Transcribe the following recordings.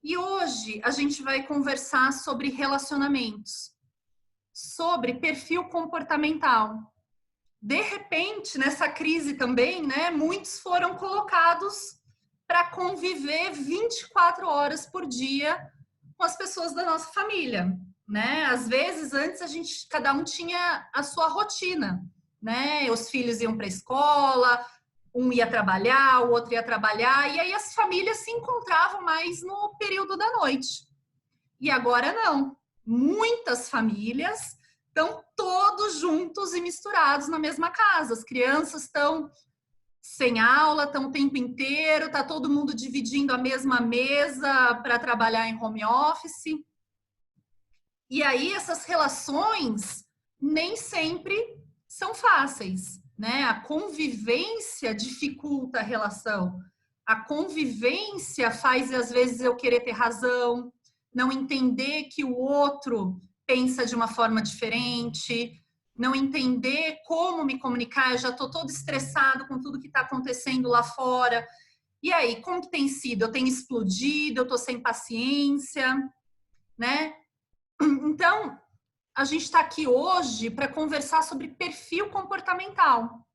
E hoje a gente vai conversar sobre relacionamentos, sobre perfil comportamental. De repente, nessa crise também, né, muitos foram colocados para conviver 24 horas por dia com as pessoas da nossa família, né? Às vezes, antes cada um tinha a sua rotina, né? Os filhos iam para a escola, um ia trabalhar, o outro ia trabalhar, e aí as famílias se encontravam mais no período da noite. E agora não. Muitas famílias estão todos juntos e misturados na mesma casa. As crianças estão sem aula, estão o tempo inteiro, está todo mundo dividindo a mesma mesa para trabalhar em home office. E aí essas relações nem sempre são fáceis, né? A convivência dificulta a relação. A convivência faz, às vezes, eu querer ter razão, não entender que o outro pensa de uma forma diferente, não entender como me comunicar, eu já estou todo estressado com tudo que está acontecendo lá fora. E aí, como que tem sido? Eu tenho explodido, eu estou sem paciência, né? Então, a gente está aqui hoje para conversar sobre perfil comportamental,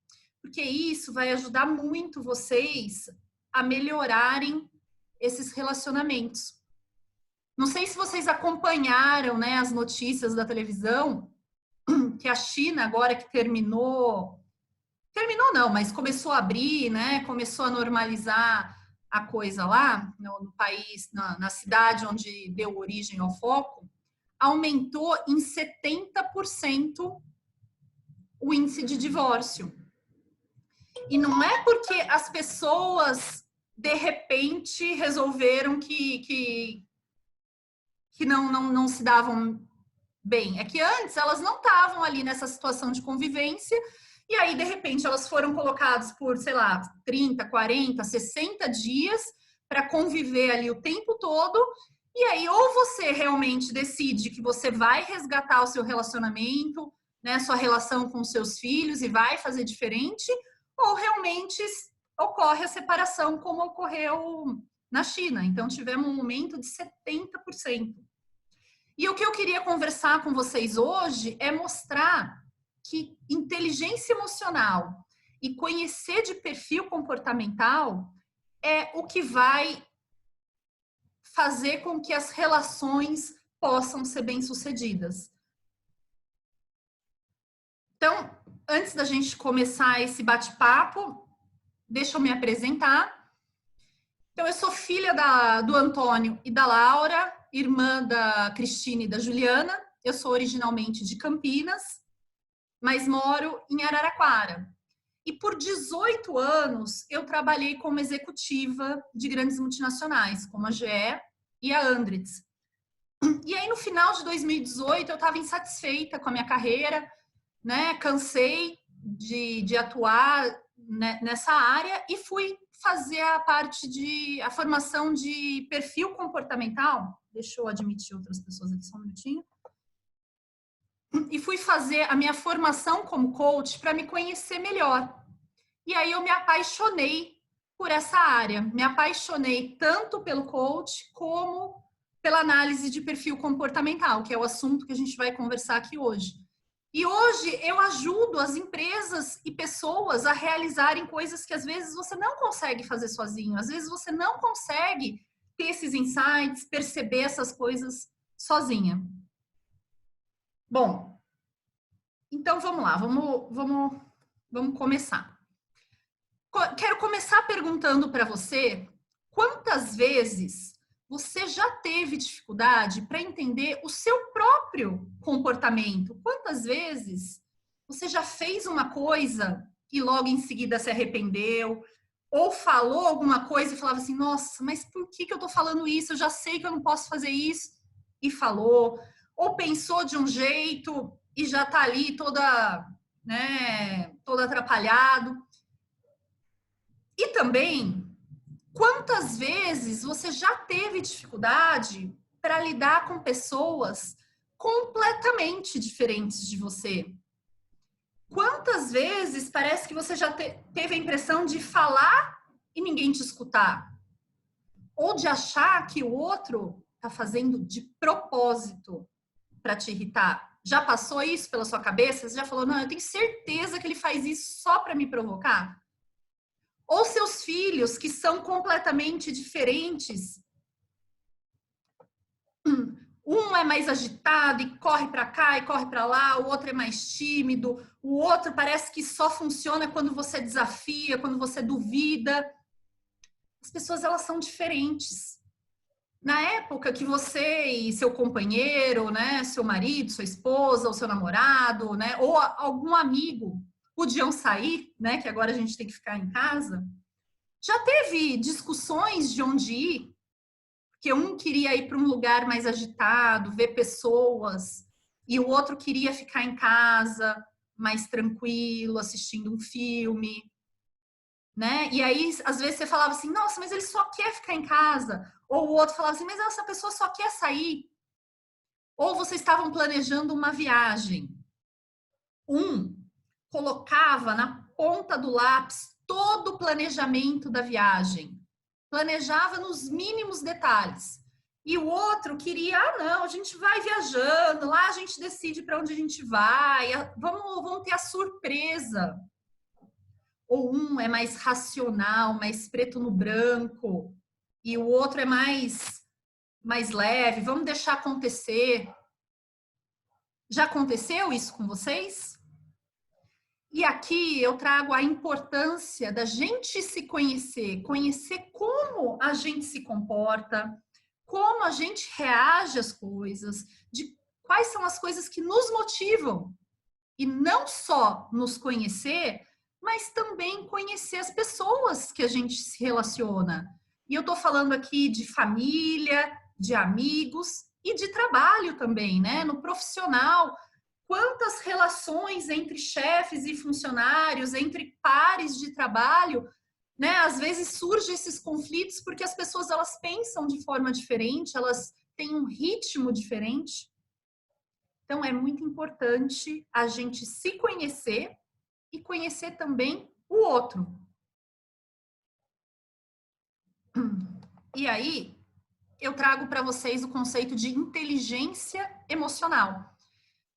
porque isso vai ajudar muito vocês a melhorarem esses relacionamentos. Não sei se vocês acompanharam, né, as notícias da televisão, que a China, agora que terminou não, mas começou a abrir, né, começou a normalizar a coisa lá, no país, na cidade onde deu origem ao foco, aumentou em 70% o índice de divórcio. E não é porque as pessoas, de repente, resolveram que não se davam bem. É que antes elas não estavam ali nessa situação de convivência, e aí, de repente, elas foram colocadas por, sei lá, 30, 40, 60 dias para conviver ali o tempo todo. E aí, ou você realmente decide que você vai resgatar o seu relacionamento, né, sua relação com os seus filhos e vai fazer diferente, ou realmente ocorre a separação, como ocorreu na China. Então, tivemos um aumento de 70%. E o que eu queria conversar com vocês hoje é mostrar que inteligência emocional e conhecer de perfil comportamental é o que vai fazer com que as relações possam ser bem-sucedidas. Então, antes da gente começar esse bate-papo, deixa eu me apresentar. Então, eu sou filha do Antônio e da Laura, irmã da Cristina e da Juliana. Eu sou originalmente de Campinas, mas moro em Araraquara. E por 18 anos, eu trabalhei como executiva de grandes multinacionais, como a GE e a Andritz. E aí, no final de 2018, eu estava insatisfeita com a minha carreira, né? Cansei de atuar nessa área e fui fazer a formação de perfil comportamental. Deixa eu admitir outras pessoas aqui só um minutinho. E fui fazer a minha formação como coach para me conhecer melhor. E aí eu me apaixonei por essa área. Me apaixonei tanto pelo coach como pela análise de perfil comportamental, que é o assunto que a gente vai conversar aqui hoje. E hoje eu ajudo as empresas e pessoas a realizarem coisas que às vezes você não consegue fazer sozinho. Às vezes você não consegue ter esses insights, perceber essas coisas sozinha. Bom, então vamos lá, vamos começar. Quero começar perguntando para você, quantas vezes você já teve dificuldade para entender o seu próprio comportamento? Quantas vezes você já fez uma coisa e logo em seguida se arrependeu? Ou falou alguma coisa e falava assim, nossa, mas por que eu estou falando isso? Eu já sei que eu não posso fazer isso. E falou. Ou pensou de um jeito e já está ali toda, né, todo atrapalhado. E também, quantas vezes você já teve dificuldade para lidar com pessoas completamente diferentes de você? Quantas vezes parece que você já teve a impressão de falar e ninguém te escutar? ou de achar que o outro está fazendo de propósito para te irritar. Já passou isso pela sua cabeça? Você já falou, não, eu tenho certeza que ele faz isso só para me provocar? Ou seus filhos, que são completamente diferentes, um é mais agitado e corre para cá e corre para lá, o outro é mais tímido, o outro parece que só funciona quando você desafia, quando você duvida. As pessoas, elas são diferentes. Na época que você e seu companheiro, né, seu marido, sua esposa, ou seu namorado, né, ou algum amigo podiam sair, né, que agora a gente tem que ficar em casa, já teve discussões de onde ir, porque um queria ir para um lugar mais agitado, ver pessoas, e o outro queria ficar em casa, mais tranquilo, assistindo um filme, né? E aí, às vezes, você falava assim, nossa, mas ele só quer ficar em casa. Ou o outro falava assim, mas essa pessoa só quer sair. Ou vocês estavam planejando uma viagem. Um colocava na ponta do lápis todo o planejamento da viagem. Planejava nos mínimos detalhes. E o outro queria, não, a gente vai viajando, lá a gente decide para onde a gente vai, vamos ter a surpresa. Ou um é mais racional, mais preto no branco, e o outro é mais leve, vamos deixar acontecer. Já aconteceu isso com vocês? E aqui eu trago a importância da gente se conhecer, conhecer como a gente se comporta, como a gente reage às coisas, de quais são as coisas que nos motivam. E não só nos conhecer, mas também conhecer as pessoas que a gente se relaciona. E eu estou falando aqui de família, de amigos e de trabalho também, né? No profissional, quantas relações entre chefes e funcionários, entre pares de trabalho, né? Às vezes surgem esses conflitos porque as pessoas, elas pensam de forma diferente, elas têm um ritmo diferente. Então, é muito importante a gente se conhecer e conhecer também o outro. E aí, eu trago para vocês o conceito de inteligência emocional.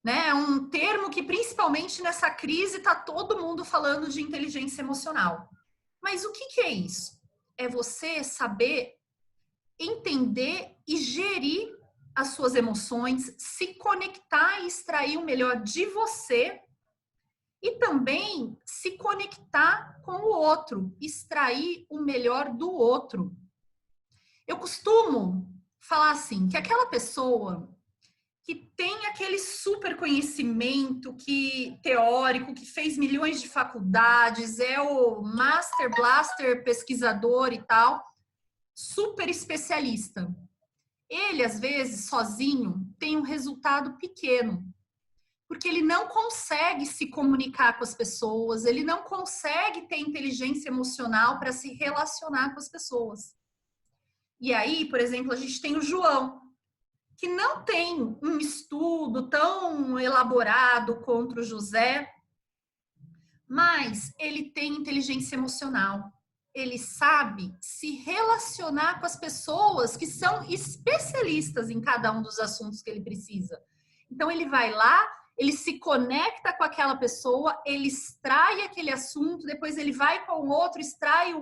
Né? É um termo que, principalmente nessa crise, está todo mundo falando de inteligência emocional. Mas o que é isso? É você saber entender e gerir as suas emoções, se conectar e extrair o melhor de você e também se conectar com o outro, extrair o melhor do outro. Eu costumo falar assim, que aquela pessoa que tem aquele super conhecimento teórico, que fez milhões de faculdades, é o Master Blaster pesquisador e tal, super especialista. Ele, às vezes, sozinho, tem um resultado pequeno, porque ele não consegue se comunicar com as pessoas, ele não consegue ter inteligência emocional para se relacionar com as pessoas. E aí, por exemplo, a gente tem o João, que não tem um estudo tão elaborado contra o José, mas ele tem inteligência emocional. Ele sabe se relacionar com as pessoas que são especialistas em cada um dos assuntos que ele precisa. Então, ele vai lá, ele se conecta com aquela pessoa, ele extrai aquele assunto, depois ele vai com o outro, extrai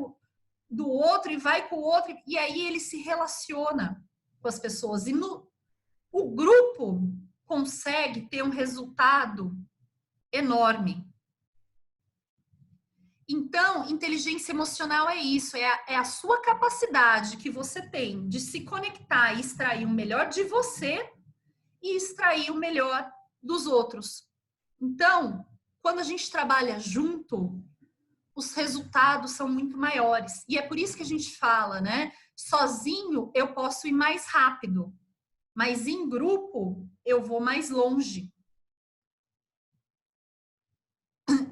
do outro e vai com o outro, e aí ele se relaciona com as pessoas. E o grupo consegue ter um resultado enorme. Então, inteligência emocional é isso, é a sua capacidade que você tem de se conectar e extrair o melhor de você e extrair o melhor dos outros. Então, quando a gente trabalha junto, os resultados são muito maiores. E é por isso que a gente fala, né? Sozinho eu posso ir mais rápido, mas em grupo eu vou mais longe.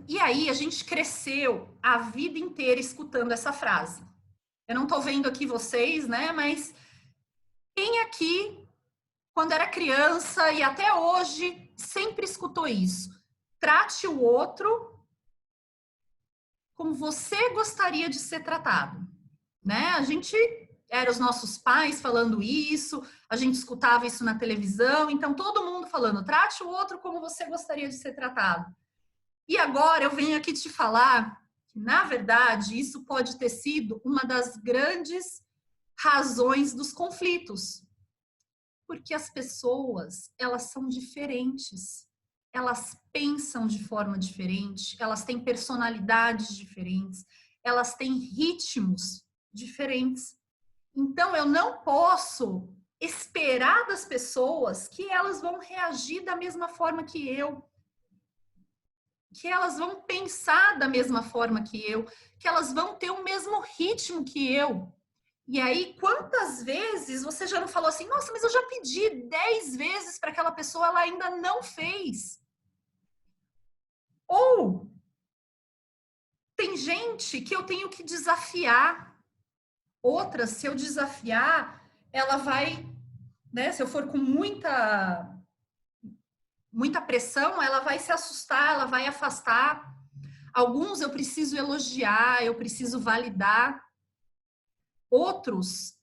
E aí a gente cresceu a vida inteira escutando essa frase. Eu não tô vendo aqui vocês, né? Mas quem aqui, quando era criança e até hoje, sempre escutou isso? Trate o outro como você gostaria de ser tratado, né? A gente eram os nossos pais falando isso, a gente escutava isso na televisão, então todo mundo falando, trate o outro como você gostaria de ser tratado. E agora eu venho aqui te falar que, na verdade, isso pode ter sido uma das grandes razões dos conflitos. Porque as pessoas, elas são diferentes. Elas pensam de forma diferente, elas têm personalidades diferentes, elas têm ritmos diferentes. Então, eu não posso esperar das pessoas que elas vão reagir da mesma forma que eu, que elas vão pensar da mesma forma que eu, que elas vão ter o mesmo ritmo que eu. E aí, quantas vezes você já não falou assim, nossa, mas eu já pedi 10 vezes para aquela pessoa, ela ainda não fez. Ou tem gente que eu tenho que desafiar. Outras, se eu desafiar, ela vai, né? Se eu for com muita pressão, ela vai se assustar, ela vai afastar. Alguns eu preciso elogiar, eu preciso validar. Outros,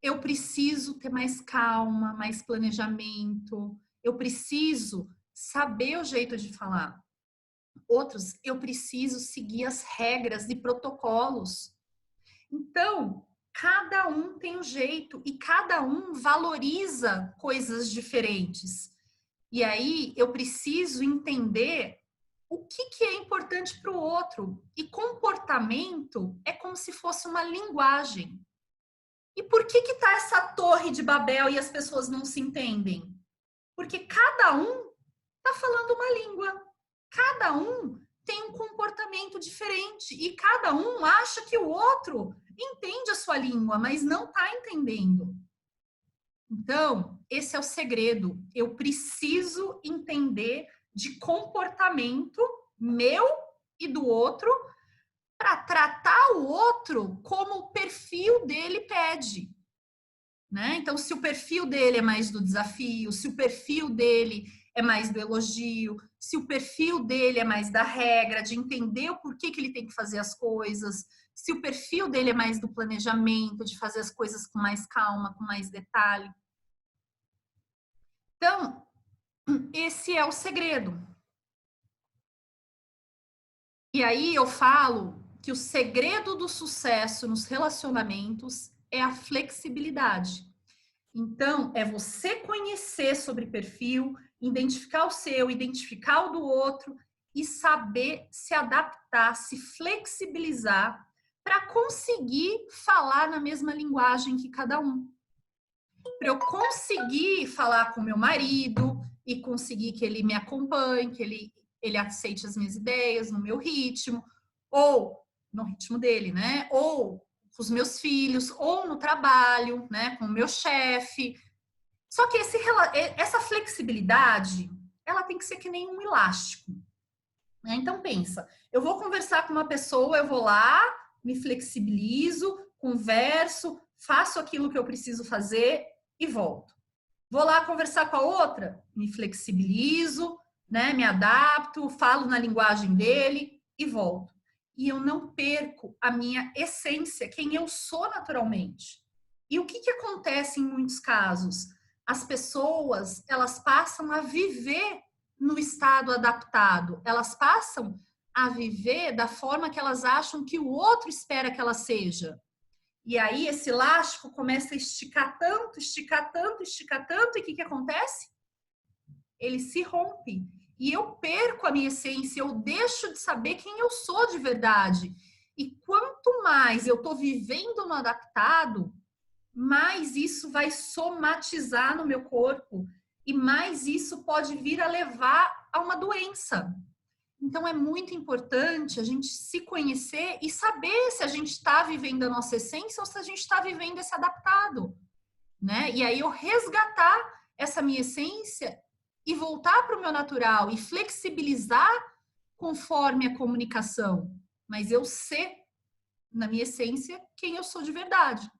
eu preciso ter mais calma, mais planejamento. Eu preciso saber o jeito de falar. Outros, eu preciso seguir as regras e protocolos. Então, cada um tem um jeito e cada um valoriza coisas diferentes. E aí, eu preciso entender o que é importante para o outro. E comportamento é como se fosse uma linguagem. E por que está essa torre de Babel e as pessoas não se entendem? Porque cada um está falando uma língua. Cada um tem um comportamento diferente. E cada um acha que o outro entende a sua língua, mas não está entendendo. Então, esse é o segredo. Eu preciso entender de comportamento meu e do outro para tratar o outro como o perfil dele pede. Né? Então, se o perfil dele é mais do desafio, se o perfil dele é mais do elogio, se o perfil dele é mais da regra, de entender o porquê que ele tem que fazer as coisas, se o perfil dele é mais do planejamento, de fazer as coisas com mais calma, com mais detalhe. Então, esse é o segredo. E aí eu falo que o segredo do sucesso nos relacionamentos é a flexibilidade. Então, é você conhecer sobre perfil, identificar o seu, identificar o do outro e saber se adaptar, se flexibilizar para conseguir falar na mesma linguagem que cada um. Para eu conseguir falar com meu marido e conseguir que ele me acompanhe, que ele aceite as minhas ideias no meu ritmo, ou no ritmo dele, né? Ou com os meus filhos, ou no trabalho, né? Com o meu chefe. Só que essa flexibilidade, ela tem que ser que nem um elástico. Né? Então, pensa, eu vou conversar com uma pessoa, eu vou lá, me flexibilizo, converso, faço aquilo que eu preciso fazer e volto. Vou lá conversar com a outra, me flexibilizo, né? Me adapto, falo na linguagem dele e volto. E eu não perco a minha essência, quem eu sou naturalmente. E o que acontece em muitos casos? As pessoas, elas passam a viver no estado adaptado. Elas passam a viver da forma que elas acham que o outro espera que ela seja. E aí esse elástico começa a esticar tanto, esticar tanto, esticar tanto, e o que acontece? Ele se rompe. E eu perco a minha essência, eu deixo de saber quem eu sou de verdade. E quanto mais eu estou vivendo no adaptado, mais isso vai somatizar no meu corpo e mais isso pode vir a levar a uma doença. Então é muito importante a gente se conhecer e saber se a gente está vivendo a nossa essência ou se a gente está vivendo esse adaptado, né? E aí eu resgatar essa minha essência e voltar para o meu natural e flexibilizar conforme a comunicação, mas eu ser na minha essência quem eu sou de verdade.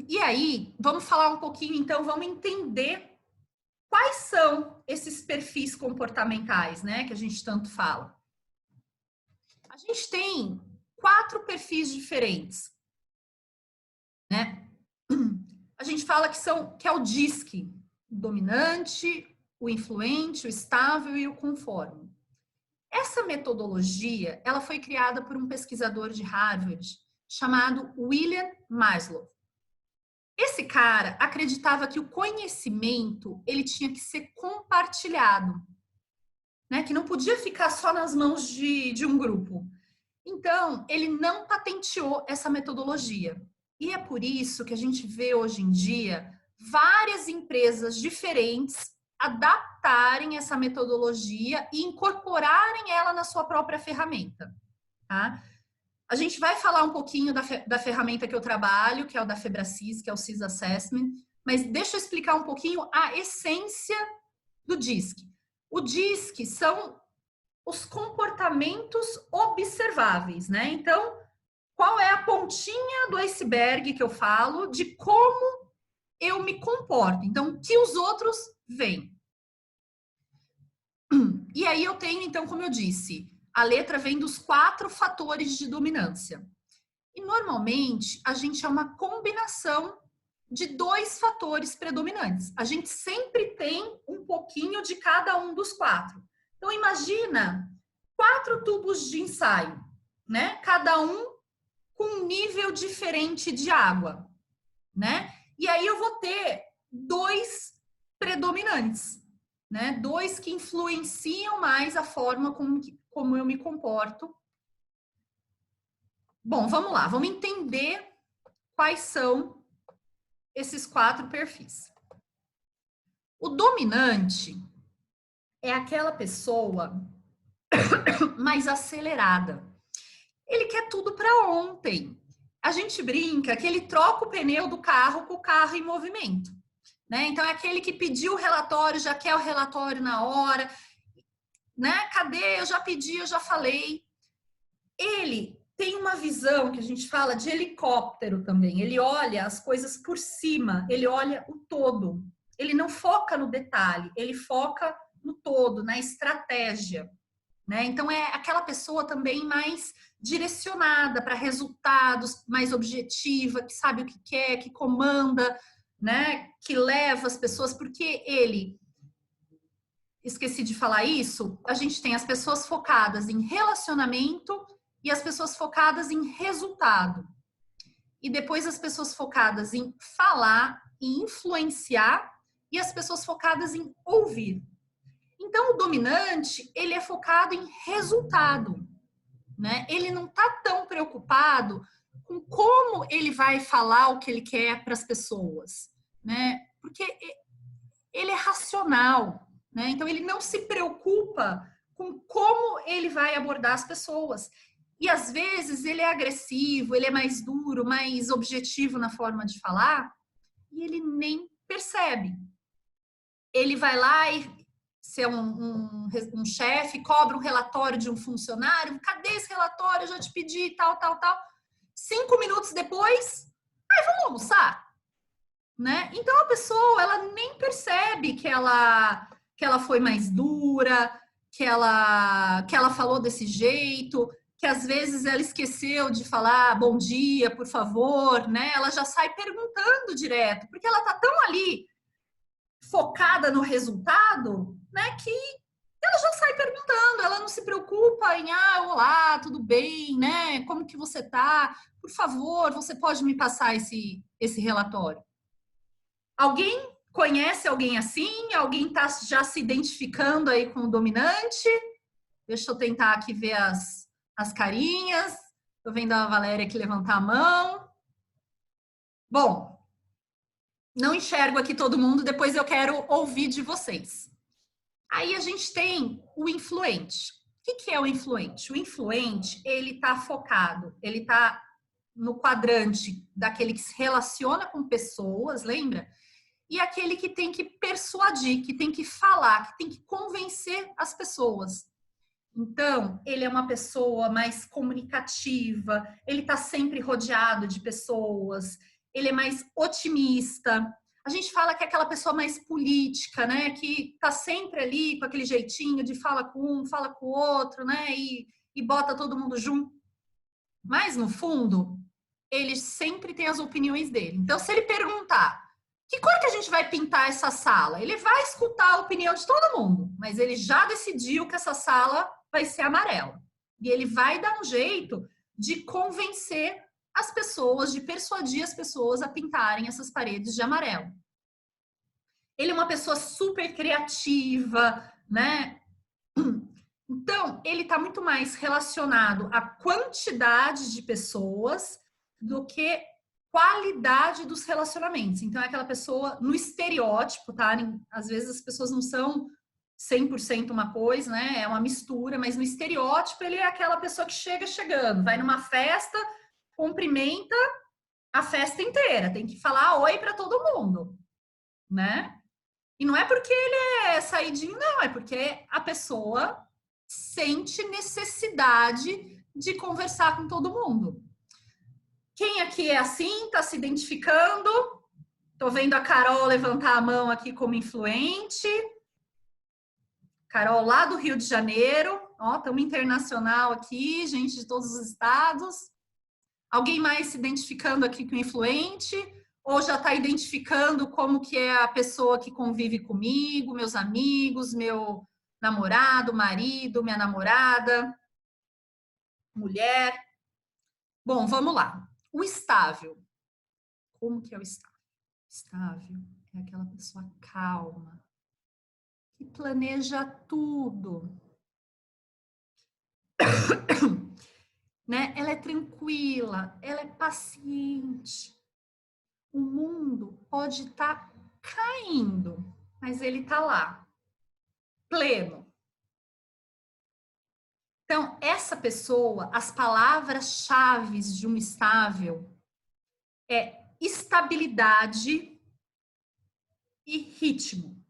E aí, vamos falar um pouquinho, então, vamos entender quais são esses perfis comportamentais, né, que a gente tanto fala. A gente tem 4 perfis diferentes. gente fala que é o DISC, o dominante, o influente, o estável e o conforme. Essa metodologia, ela foi criada por um pesquisador de Harvard chamado William Maslow. Esse cara acreditava que o conhecimento, ele tinha que ser compartilhado, né? Que não podia ficar só nas mãos de um grupo. Então, ele não patenteou essa metodologia. E é por isso que a gente vê hoje em dia várias empresas diferentes adaptarem essa metodologia e incorporarem ela na sua própria ferramenta, tá? A gente vai falar um pouquinho da ferramenta que eu trabalho, que é o da Febracis, que é o CIS Assessment, mas deixa eu explicar um pouquinho a essência do DISC. O DISC são os comportamentos observáveis, né? Então, qual é a pontinha do iceberg que eu falo de como eu me comporto? Então, o que os outros veem? E aí eu tenho, então, como eu disse, a letra vem dos 4 fatores de dominância. E, normalmente, a gente é uma combinação de 2 fatores predominantes. A gente sempre tem um pouquinho de cada um dos 4. Então, imagina 4 tubos de ensaio, né? Cada um com um nível diferente de água, né? E aí eu vou ter 2 predominantes, né? 2 que influenciam mais a forma como eu me comporto. Bom, vamos lá, vamos entender quais são esses 4 perfis. O dominante é aquela pessoa mais acelerada. Ele quer tudo para ontem. A gente brinca que ele troca o pneu do carro com o carro em movimento, né? Então é aquele que pediu o relatório, já quer o relatório na hora, né? Cadê? Eu já pedi, eu já falei. Ele tem uma visão que a gente fala de helicóptero também. Ele olha as coisas por cima, ele olha o todo. Ele não foca no detalhe, ele foca no todo, na estratégia, né? Então é aquela pessoa também mais direcionada para resultados, mais objetiva, que sabe o que quer, que comanda, né? Que leva as pessoas, porque ele, esqueci de falar isso, a gente tem as pessoas focadas em relacionamento e as pessoas focadas em resultado. E depois as pessoas focadas em falar e influenciar e as pessoas focadas em ouvir. Então, o dominante, ele é focado em resultado, né? Ele não está tão preocupado com como ele vai falar o que ele quer para as pessoas, né? Porque ele é racional, né? Então, ele não se preocupa com como ele vai abordar as pessoas. E, às vezes, ele é agressivo, ele é mais duro, mais objetivo na forma de falar, e ele nem percebe. Ele vai lá e se é um chefe, cobra um relatório de um funcionário, cadê esse relatório? Eu já te pedi, tal. 5 minutos depois, vamos almoçar, né? Então a pessoa, ela nem percebe que ela foi mais dura, que ela falou desse jeito, que às vezes ela esqueceu de falar bom dia, por favor, né? Ela já sai perguntando direto, porque ela tá tão ali focada no resultado, né, que ela já sai perguntando, ela não se preocupa em, olá, tudo bem, né, como que você tá? Por favor, você pode me passar esse relatório? Alguém conhece alguém assim? Alguém tá já se identificando aí com o dominante? Deixa eu tentar aqui ver as carinhas. Tô vendo a Valéria aqui levantar a mão. Bom, não enxergo aqui todo mundo, depois eu quero ouvir de vocês. Aí a gente tem o influente. O que é o influente? O influente, ele está focado, ele está no quadrante daquele que se relaciona com pessoas, lembra? E aquele que tem que persuadir, que tem que falar, que tem que convencer as pessoas. Então, ele é uma pessoa mais comunicativa, ele está sempre rodeado de pessoas, ele é mais otimista. A gente fala que é aquela pessoa mais política, né? Que está sempre ali com aquele jeitinho de fala com um, fala com o outro, né? E bota todo mundo junto. Mas, no fundo, ele sempre tem as opiniões dele. Então, se ele perguntar, Que cor que a gente vai pintar essa sala? Ele vai escutar a opinião de todo mundo, mas ele já decidiu que essa sala vai ser amarela. E ele vai dar um jeito de convencer as pessoas, de persuadir as pessoas a pintarem essas paredes de amarelo. Ele é uma pessoa super criativa, né? Então, ele está muito mais relacionado à quantidade de pessoas do que qualidade dos relacionamentos. Então, é aquela pessoa no estereótipo, tá? Às vezes as pessoas não são 100% uma coisa, né? É uma mistura, mas no estereótipo ele é aquela pessoa que chega chegando, vai numa festa, cumprimenta a festa inteira, tem que falar oi para todo mundo, né? E não é porque ele é saidinho, não, é porque a pessoa sente necessidade de conversar com todo mundo. Quem aqui é assim, tá se identificando? Tô vendo a Carol levantar a mão aqui como influente. Carol, lá do Rio de Janeiro. Ó, estamos internacional aqui, gente de todos os estados. Alguém mais se identificando aqui com influente? Ou já está identificando como que é a pessoa que convive comigo, meus amigos, meu namorado, marido, minha namorada, mulher? Bom, vamos lá. O estável. Como que é o estável? Estável é aquela pessoa calma, que planeja tudo. Né? Ela é tranquila, ela é paciente. O mundo pode estar caindo, mas ele está lá, pleno. Então, essa pessoa, as palavras-chave de um estável é estabilidade e ritmo.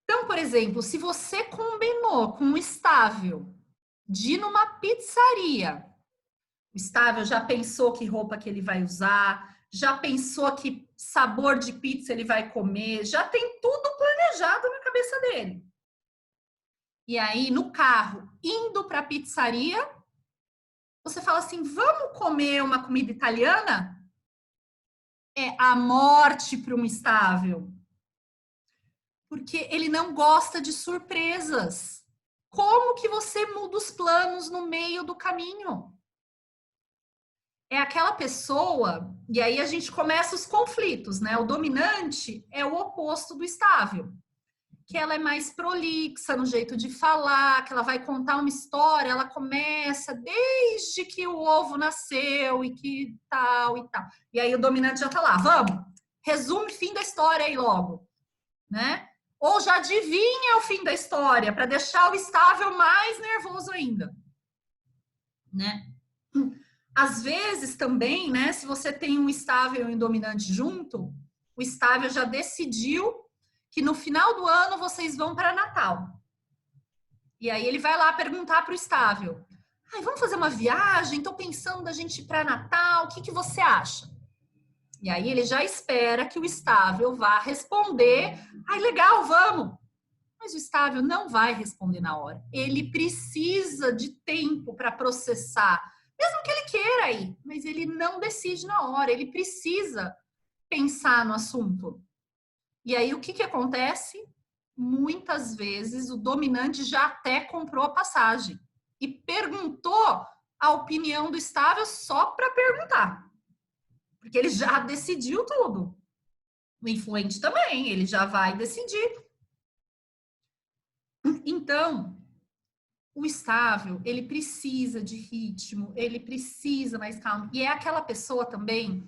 Então, por exemplo, se você combinou com um estável de ir numa pizzaria, o estável já pensou que roupa que ele vai usar, já pensou que sabor de pizza ele vai comer, já tem tudo planejado na cabeça dele. E aí, no carro, indo para a pizzaria, você fala assim, vamos comer uma comida italiana? É a morte para um estável. Porque ele não gosta de surpresas. Como que você muda os planos no meio do caminho? É aquela pessoa, e aí a gente começa os conflitos, né? O dominante é o oposto do estável. Que ela é mais prolixa no jeito de falar, que ela vai contar uma história, ela começa desde que o ovo nasceu e que tal e tal. E aí o dominante já tá lá, vamos, resume fim da história aí logo, né? Ou já adivinha o fim da história para deixar o estável mais nervoso ainda, né? Às vezes também, né, se você tem um estável e um dominante junto, o estável já decidiu que no final do ano vocês vão para Natal. E aí ele vai lá perguntar para o estável, vamos fazer uma viagem, estou pensando da gente ir para Natal, o que você acha? E aí ele já espera que o estável vá responder, legal, vamos. Mas o estável não vai responder na hora. Ele precisa de tempo para processar, mesmo que ele queira ir, mas ele não decide na hora, ele precisa pensar no assunto. E aí o que acontece? Muitas vezes o dominante já até comprou a passagem e perguntou a opinião do estável só para perguntar. Porque ele já decidiu tudo. O influente também, ele já vai decidir. Então, o estável, ele precisa de ritmo, ele precisa mais calmo. E é aquela pessoa também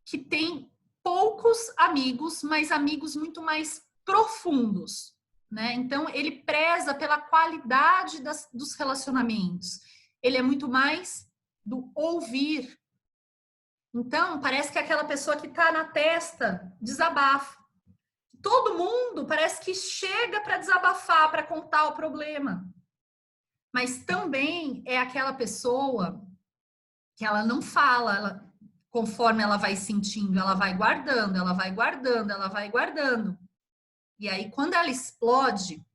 que tem poucos amigos, mas amigos muito mais profundos, né? Então, ele preza pela qualidade dos relacionamentos. Ele é muito mais do ouvir. Então, parece que é aquela pessoa que está na testa desabafa. Todo mundo parece que chega para desabafar, para contar o problema. Mas também é aquela pessoa que ela não fala, conforme ela vai sentindo, ela vai guardando, ela vai guardando, ela vai guardando. E aí, quando ela explode,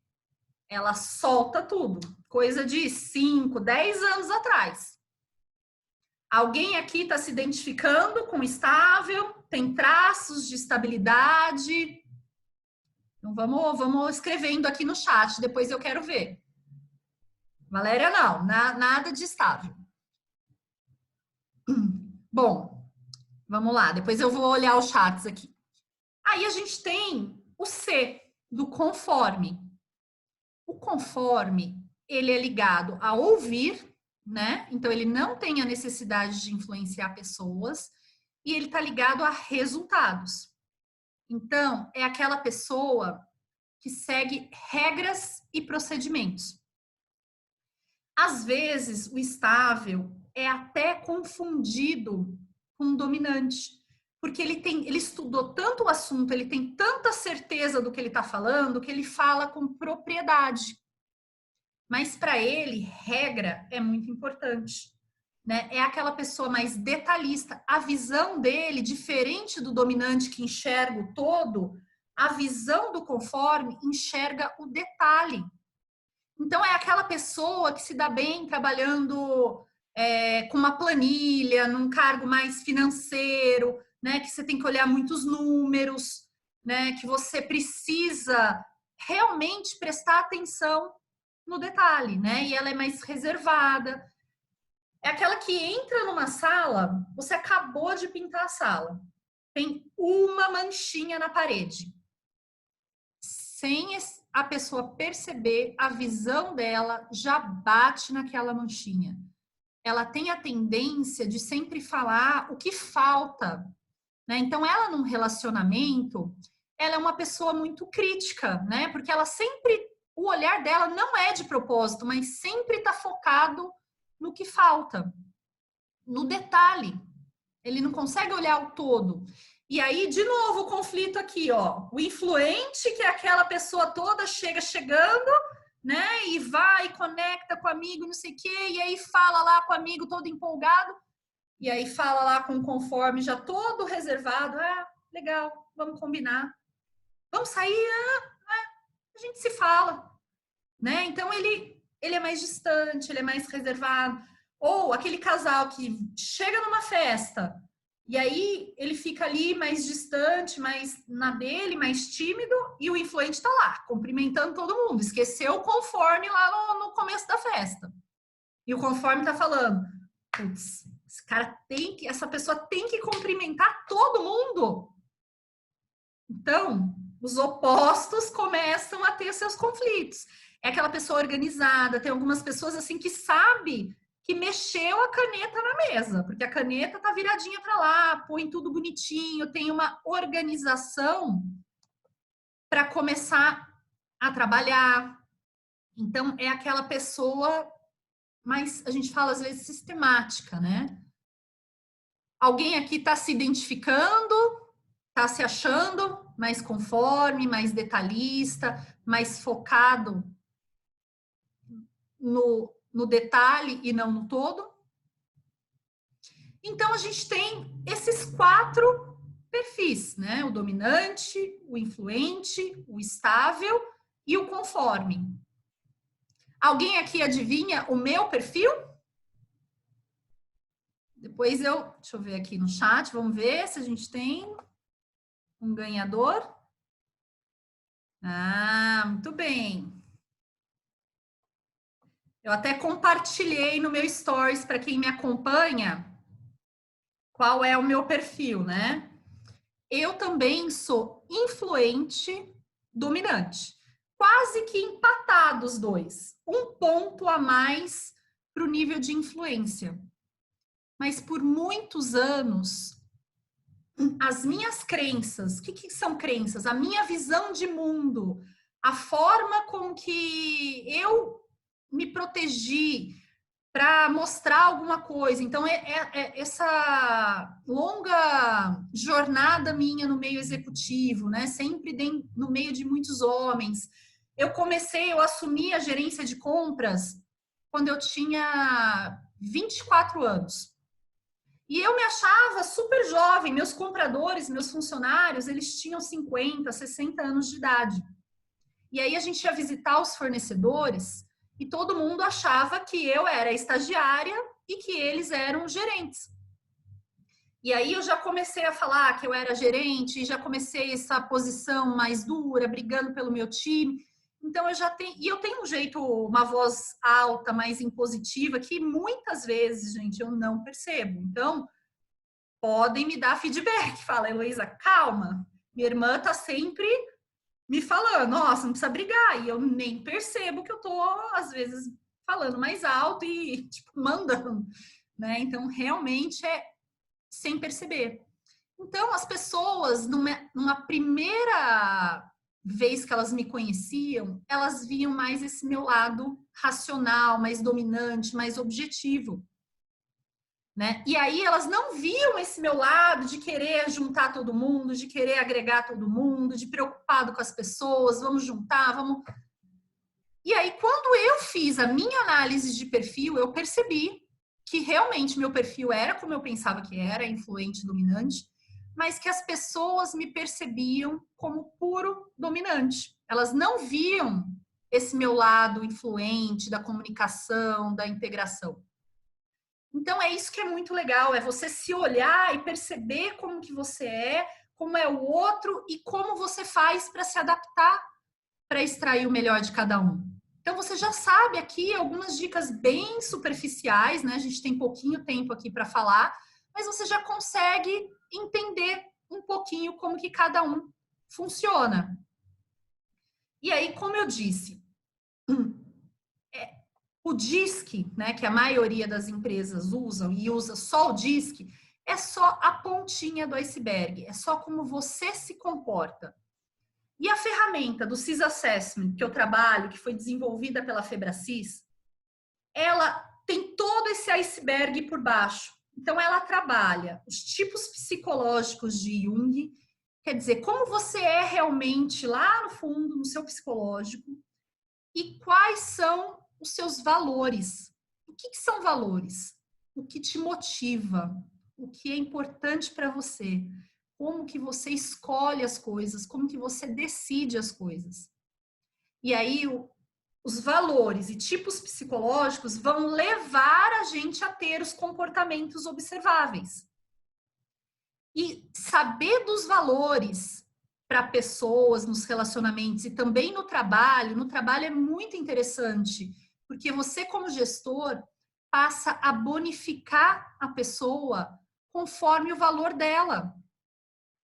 ela solta tudo. Coisa de 5, 10 anos atrás. Alguém aqui está se identificando com estável? tem traços de estabilidade. Então, vamos escrevendo aqui no chat, depois eu quero ver. Valéria, não, nada de estável. Bom, vamos lá, depois eu vou olhar os chats aqui. Aí a gente tem o C, do conforme. O conforme, ele é ligado a ouvir, né? Então, ele não tem a necessidade de influenciar pessoas e ele está ligado a resultados. Então, é aquela pessoa que segue regras e procedimentos. Às vezes, o estável é até confundido com o dominante, porque ele estudou tanto o assunto, ele tem tanta certeza do que ele está falando, que ele fala com propriedade. Mas para ele, regra é muito importante, né? É aquela pessoa mais detalhista. A visão dele, diferente do dominante que enxerga o todo, a visão do conforme enxerga o detalhe. Então, é aquela pessoa que se dá bem trabalhando com uma planilha, num cargo mais financeiro, né? Que você tem que olhar muitos números, né? Que você precisa realmente prestar atenção no detalhe, né? E ela é mais reservada. É aquela que entra numa sala, você acabou de pintar a sala, tem uma manchinha na parede. Sem a pessoa perceber, a visão dela já bate naquela manchinha. Ela tem a tendência de sempre falar o que falta, né? Então, ela num relacionamento, ela é uma pessoa muito crítica, né? Porque ela sempre, o olhar dela não é de propósito, mas sempre está focado no que falta, no detalhe. Ele não consegue olhar o todo. E aí, de novo, o conflito aqui, ó. O influente, que é aquela pessoa toda chegando, né? E vai, conecta com o amigo, não sei o quê, e aí fala lá com o amigo todo empolgado, e aí fala lá com o conforme já todo reservado. Ah, legal, vamos combinar. Vamos sair? A gente se fala, né? Então, ele é mais distante, ele é mais reservado. Ou aquele casal que chega numa festa e aí ele fica ali mais distante, mais na dele, mais tímido, e o influente está lá, cumprimentando todo mundo. Esqueceu o conforme lá no começo da festa. E o conforme está falando, putz, essa pessoa tem que cumprimentar todo mundo. Então, os opostos começam a ter seus conflitos. É aquela pessoa organizada, tem algumas pessoas assim que sabe que mexeu a caneta na mesa, porque a caneta tá viradinha para lá, põe tudo bonitinho, tem uma organização para começar a trabalhar. Então, é aquela pessoa mais, a gente fala às vezes, sistemática, né? Alguém aqui está se identificando, está se achando mais conforme, mais detalhista, mais focado no detalhe e não no todo. Então, a gente tem esses 4 perfis, né? O dominante, o influente, o estável e o conforme. Alguém aqui adivinha o meu perfil? Depois deixa eu ver aqui no chat, vamos ver se a gente tem um ganhador. Ah, muito bem. Eu até compartilhei no meu stories para quem me acompanha qual é o meu perfil, né? Eu também sou influente dominante. Quase que empatados os dois. Um ponto a mais para o nível de influência. Mas por muitos anos, as minhas crenças, o que são crenças? A minha visão de mundo, a forma com que eu me protegi para mostrar alguma coisa. Então, essa longa jornada minha no meio executivo, né? Sempre no meio de muitos homens. Eu assumi a gerência de compras quando eu tinha 24 anos. E eu me achava super jovem. Meus compradores, meus funcionários, eles tinham 50, 60 anos de idade. E aí a gente ia visitar os fornecedores e todo mundo achava que eu era estagiária e que eles eram gerentes. E aí eu já comecei a falar que eu era gerente, já comecei essa posição mais dura, brigando pelo meu time. Então eu já tenho, e eu tenho um jeito, uma voz alta, mais impositiva, que muitas vezes, gente, eu não percebo. Então, podem me dar feedback. Fala, Heloísa, calma. Minha irmã tá sempre me falando, nossa, não precisa brigar. E eu nem percebo que eu tô, às vezes, falando mais alto e, tipo, mandando, né? Então, realmente é sem perceber. Então, as pessoas, numa primeira vez que elas me conheciam, elas viam mais esse meu lado racional, mais dominante, mais objetivo. Né? E aí elas não viam esse meu lado de querer juntar todo mundo, de querer agregar todo mundo, de preocupado com as pessoas, vamos juntar, vamos. E aí, quando eu fiz a minha análise de perfil, eu percebi que realmente meu perfil era como eu pensava que era, influente, dominante, mas que as pessoas me percebiam como puro dominante. Elas não viam esse meu lado influente da comunicação, da integração. Então é isso que é muito legal, é você se olhar e perceber como que você é, como é o outro e como você faz para se adaptar para extrair o melhor de cada um. Então você já sabe aqui algumas dicas bem superficiais, né? A gente tem pouquinho tempo aqui para falar, mas você já consegue entender um pouquinho como que cada um funciona. E aí, como eu disse, o DISC, né, que a maioria das empresas usam e usa só o DISC, é só a pontinha do iceberg, é só como você se comporta. E a ferramenta do CIS Assessment que eu trabalho, que foi desenvolvida pela Febracis, ela tem todo esse iceberg por baixo. Então, ela trabalha os tipos psicológicos de Jung, quer dizer, como você é realmente lá no fundo, no seu psicológico, e quais são os seus valores. O que são valores? O que te motiva? O que é importante para você? Como que você escolhe as coisas? Como que você decide as coisas? E aí, os valores e tipos psicológicos vão levar a gente a ter os comportamentos observáveis. E saber dos valores para pessoas nos relacionamentos e também no trabalho é muito interessante, porque você, como gestor, passa a bonificar a pessoa conforme o valor dela.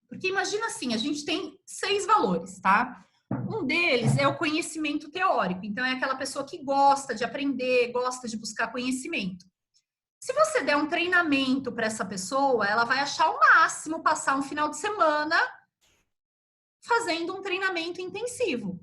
Porque imagina assim, a gente tem 6 valores, tá? Um deles é o conhecimento teórico, então é aquela pessoa que gosta de aprender, gosta de buscar conhecimento. Se você der um treinamento para essa pessoa, ela vai achar o máximo passar um final de semana fazendo um treinamento intensivo.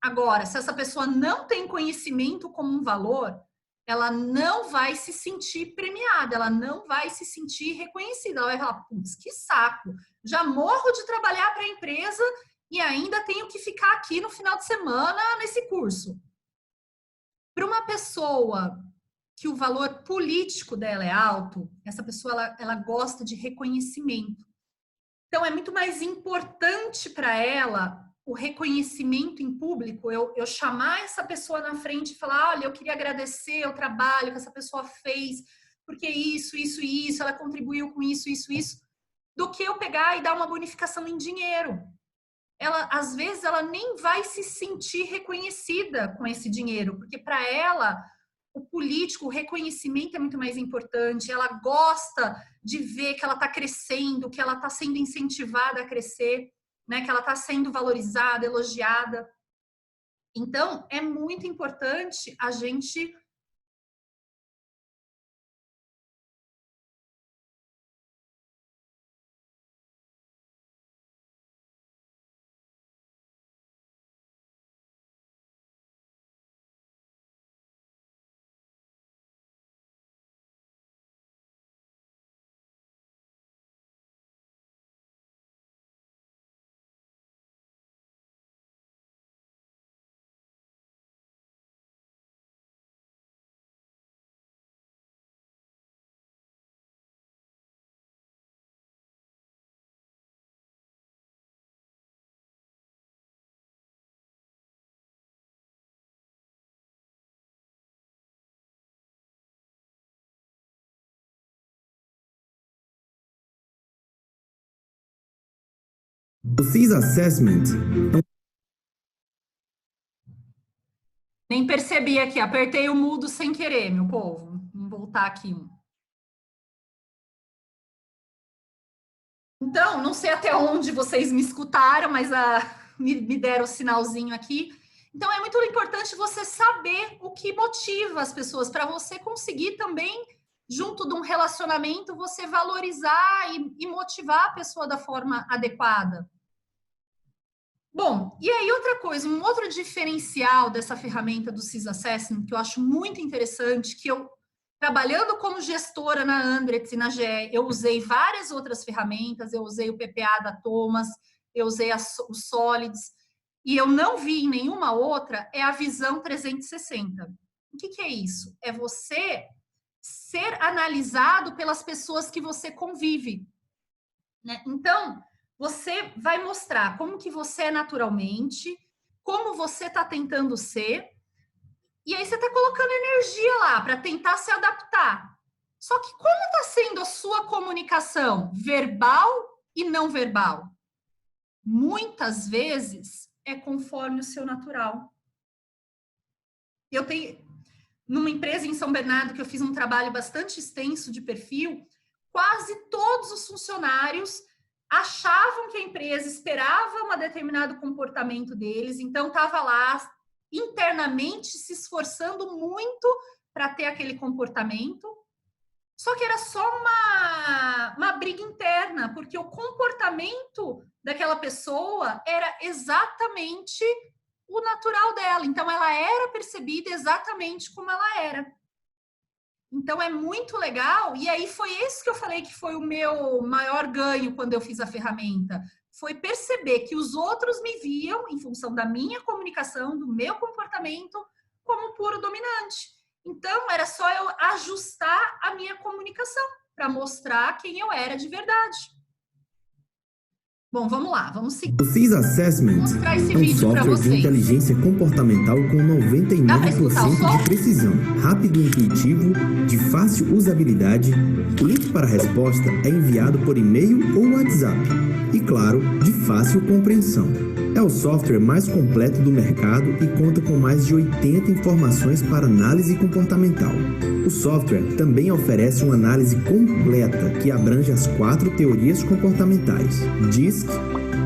Agora, se essa pessoa não tem conhecimento como um valor, ela não vai se sentir premiada, ela não vai se sentir reconhecida. Ela vai falar: putz, que saco, já morro de trabalhar para a empresa e ainda tenho que ficar aqui no final de semana nesse curso. Para uma pessoa que o valor político dela é alto, essa pessoa ela gosta de reconhecimento. Então, é muito mais importante para ela o reconhecimento em público, eu chamar essa pessoa na frente e falar: olha, eu queria agradecer o trabalho que essa pessoa fez, porque isso, ela contribuiu com isso, do que eu pegar e dar uma bonificação em dinheiro. Ela, às vezes, ela nem vai se sentir reconhecida com esse dinheiro, porque para ela o político, o reconhecimento é muito mais importante, ela gosta de ver que ela está crescendo, que ela está sendo incentivada a crescer, né? Que ela está sendo valorizada, elogiada. Então, é muito importante a gente O CIS Assessment. Nem percebi aqui, apertei o mudo sem querer, meu povo. Vamos voltar aqui. Então, não sei até onde vocês me escutaram, mas me deram o sinalzinho aqui. Então, é muito importante você saber o que motiva as pessoas, para você conseguir também, junto de um relacionamento, você valorizar e motivar a pessoa da forma adequada. Bom, e aí outra coisa, um outro diferencial dessa ferramenta do CIS Assessment, que eu acho muito interessante, que eu, trabalhando como gestora na Andretz e na GE, eu usei várias outras ferramentas, eu usei o PPA da Thomas, eu usei o Solids, e eu não vi em nenhuma outra, é a visão 360. O que é isso? É você ser analisado pelas pessoas que você convive, né? Então, você vai mostrar como que você é naturalmente, como você está tentando ser, e aí você está colocando energia lá para tentar se adaptar. Só que como está sendo a sua comunicação verbal e não verbal? Muitas vezes é conforme o seu natural. Eu tenho, numa empresa em São Bernardo, que eu fiz um trabalho bastante extenso de perfil, quase todos os funcionários achavam que a empresa esperava um determinado comportamento deles, então estava lá internamente se esforçando muito para ter aquele comportamento, só que era só uma briga interna, porque o comportamento daquela pessoa era exatamente o natural dela, então ela era percebida exatamente como ela era. Então é muito legal, e aí foi isso que eu falei que foi o meu maior ganho quando eu fiz a ferramenta, foi perceber que os outros me viam em função da minha comunicação, do meu comportamento, como puro dominante. Então era só eu ajustar a minha comunicação para mostrar quem eu era de verdade. Bom, vamos lá, vamos seguir. O CIS Assessment é um software de inteligência comportamental com 99% de precisão, rápido e intuitivo, de fácil usabilidade. O link para a resposta é enviado por e-mail ou WhatsApp. E, claro, de fácil compreensão. É o software mais completo do mercado e conta com mais de 80 informações para análise comportamental. O software também oferece uma análise completa que abrange as 4 teorias comportamentais: DISC,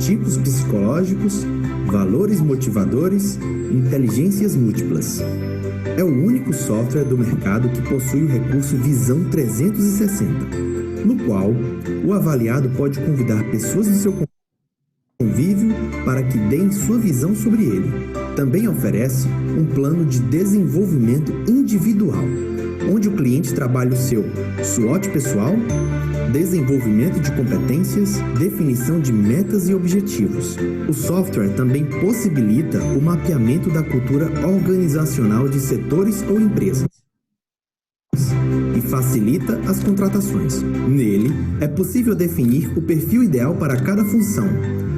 tipos psicológicos, valores motivadores, inteligências múltiplas. É o único software do mercado que possui o recurso Visão 360, no qual o avaliado pode convidar pessoas do seu convívio para que deem sua visão sobre ele. Também oferece um plano de desenvolvimento individual, onde o cliente trabalha o seu SWOT pessoal, desenvolvimento de competências, definição de metas e objetivos. O software também possibilita o mapeamento da cultura organizacional de setores ou empresas e facilita as contratações. Nele, é possível definir o perfil ideal para cada função.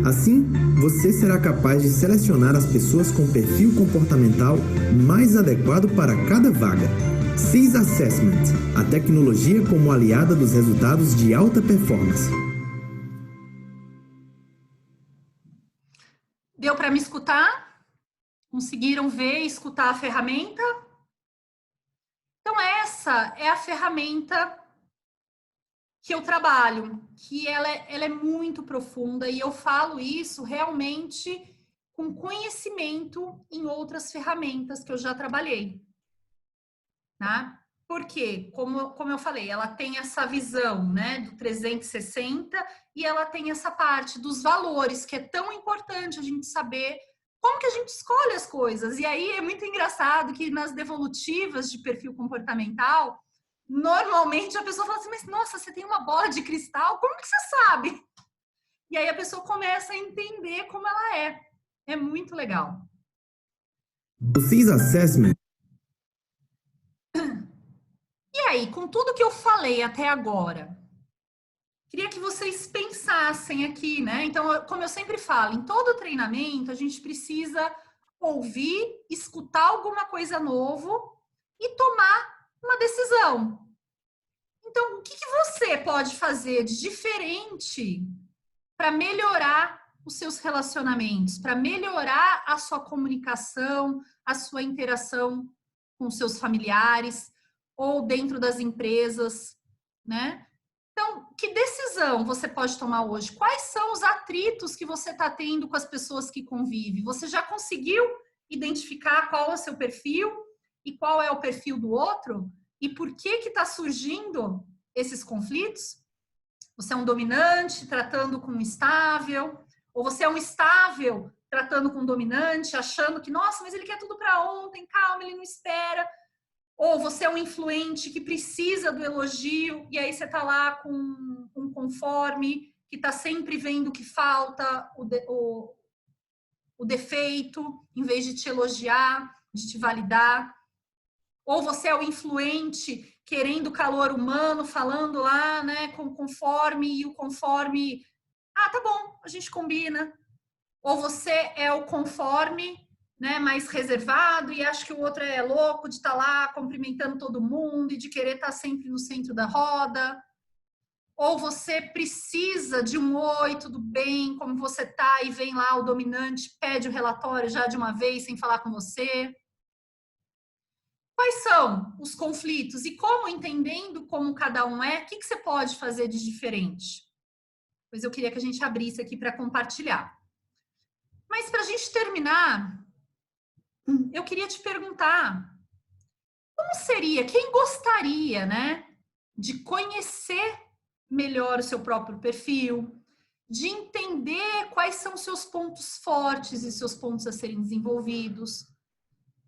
Assim, você será capaz de selecionar as pessoas com perfil comportamental mais adequado para cada vaga. CIS Assessment, a tecnologia como aliada dos resultados de alta performance. Deu para me escutar? Conseguiram ver e escutar a ferramenta? Então, essa é a ferramenta que eu trabalho, que ela é muito profunda, e eu falo isso realmente com conhecimento em outras ferramentas que eu já trabalhei. Tá? Porque, como eu falei, ela tem essa visão, né, do 360, e ela tem essa parte dos valores, que é tão importante a gente saber como que a gente escolhe as coisas. E aí é muito engraçado que nas devolutivas de perfil comportamental, normalmente a pessoa fala assim, mas nossa, você tem uma bola de cristal, como que você sabe? E aí a pessoa começa a entender como ela é. É muito legal. O CIS Assessment. E aí, com tudo que eu falei até agora, queria que vocês pensassem aqui, né? Então, como eu sempre falo, em todo treinamento a gente precisa ouvir, escutar alguma coisa novo e tomar uma decisão. Então, o que você pode fazer de diferente para melhorar os seus relacionamentos, para melhorar a sua comunicação, a sua interação com seus familiares ou dentro das empresas, né? Então, que decisão você pode tomar hoje? Quais são os atritos que você está tendo com as pessoas que convive? Você já conseguiu identificar qual é o seu perfil e qual é o perfil do outro? E por que está surgindo esses conflitos? Você é um dominante tratando com um estável? Ou você é um estável tratando com um dominante, achando que, nossa, mas ele quer tudo para ontem, calma, ele não espera. Ou você é um influente que precisa do elogio e aí você está lá com um conforme, que está sempre vendo o que falta, o defeito, em vez de te elogiar, de te validar. Ou você é o influente querendo calor humano, falando lá, né, com o conforme, e o conforme, tá bom, a gente combina. Ou você é o conforme, né, mais reservado e acha que o outro é louco de estar lá cumprimentando todo mundo e de querer estar sempre no centro da roda. Ou você precisa de um oi, tudo bem, como você tá, e vem lá o dominante, pede o relatório já de uma vez, sem falar com você. Quais são os conflitos e como, entendendo como cada um é, o que você pode fazer de diferente? Pois eu queria que a gente abrisse aqui para compartilhar. Mas para a gente terminar, eu queria te perguntar, como seria, quem gostaria, né, de conhecer melhor o seu próprio perfil, de entender quais são seus pontos fortes e seus pontos a serem desenvolvidos,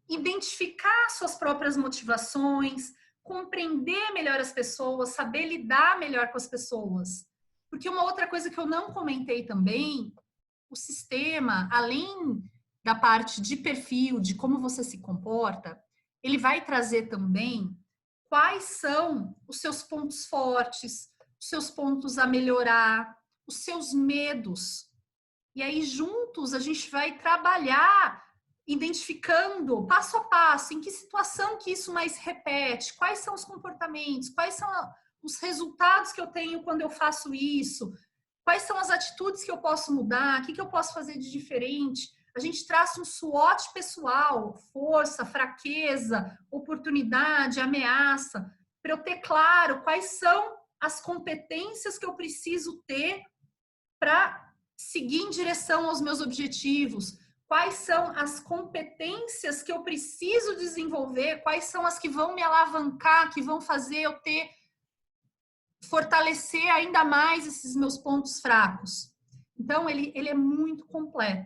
identificar suas próprias motivações, compreender melhor as pessoas, saber lidar melhor com as pessoas. Porque uma outra coisa que eu não comentei também, o sistema, além da parte de perfil, de como você se comporta, ele vai trazer também quais são os seus pontos fortes, os seus pontos a melhorar, os seus medos. E aí, juntos, a gente vai trabalhar identificando passo a passo em que situação que isso mais repete, quais são os comportamentos, quais são os resultados que eu tenho quando eu faço isso, quais são as atitudes que eu posso mudar, o que eu posso fazer de diferente. A gente traça um SWOT pessoal, força, fraqueza, oportunidade, ameaça, para eu ter claro quais são as competências que eu preciso ter para seguir em direção aos meus objetivos. Quais são as competências que eu preciso desenvolver, quais são as que vão me alavancar, que vão fazer eu fortalecer ainda mais esses meus pontos fracos. Então, ele é muito completo.